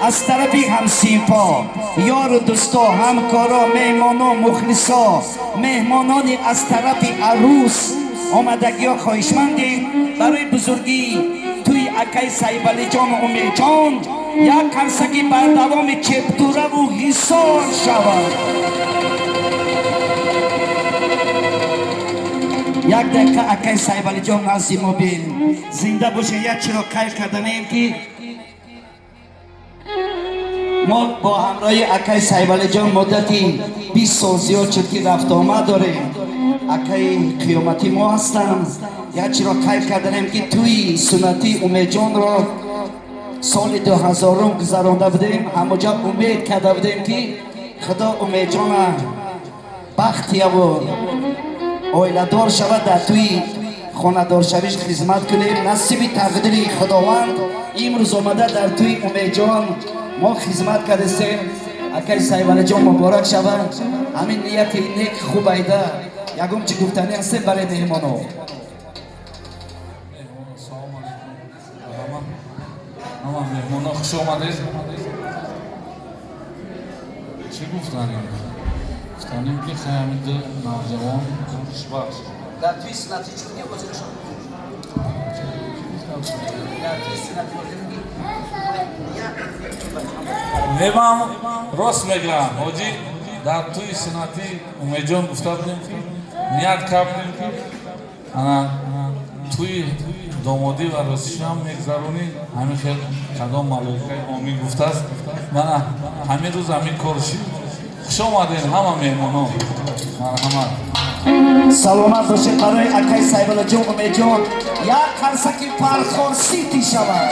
از طرفی همسیپا یار و دوستا همکارا مهمانا مخلصا مهمانانی از طرف عروس آمدگی ها خواهشمندیم برای بزرگی توی اکای سایبالی جان و امید جان یک کنسگی بر دوام چپتوره و حسار شود. یک دقیقه اکای سایبالی جان نزدی موبیل زنده باشه. یک چرا قیل کردنیم که ما با همراه اکای سایبالی جان مدتی 20 سال زیاد شد که رفت آمد داریم. اکای قیامتی ما هستن. یک چرا قیل کردنیم که توی سنتی امید جان را سال 2000 گذرانده بودیم. همه جا امید کرده بودیم که خدا امید جان بختی و اویله دار شود در توی خانه دار شویش خدمت کنیم. نصیب تقدیر خداوند امروز آمده در توی امید جان ما خدمت کردیم. اکای سایبالی جان مبارک شود. همین نیت نیک خوب ایده یکم چی گفتنی هستیم برای مهمانو. مهمانا خوش آمدید. چی گفتنیم؟ گفتنیم که خیامید نوجوان خوشبخت در توی سنتی چونی بازی شد. در توی سنتی بازی نمام راست میگم حاجی. در توی سنتی امید جان گفته بودیم که نیت کردیم که انا توی دامادی و راستی هم میگذرونی همین خیلی قدام ملائکه آمین گفته است. من همین روز همین کارشی خوش آمدین همه مهمانان. مرحمت. سلامت باشید برای اکای سایبالی جان امید جان. یک کنسکی پرخور سیتی شود.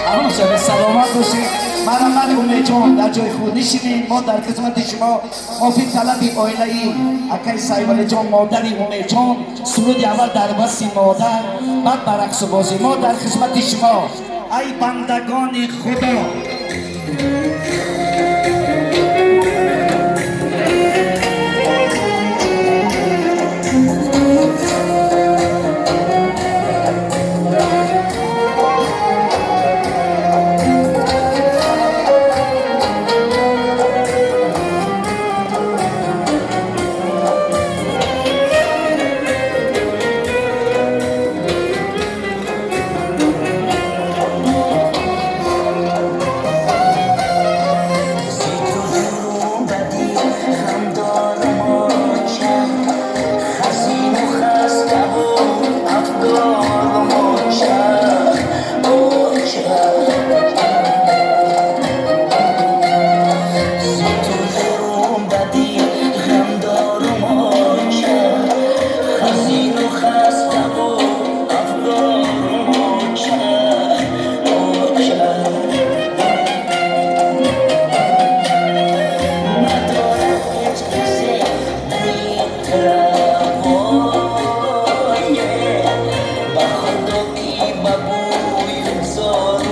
همه سلامت باشید. مرحمت امید جان در جای خود نشینید. ما در خدمت شما مافی طلب آیله‌ای اکای سایبالی جان مادر امید جان سرود اول در بس مادر بعد برعکس بازی ما در خدمت شما. ای بندگان خدا Bajo doki babuy zor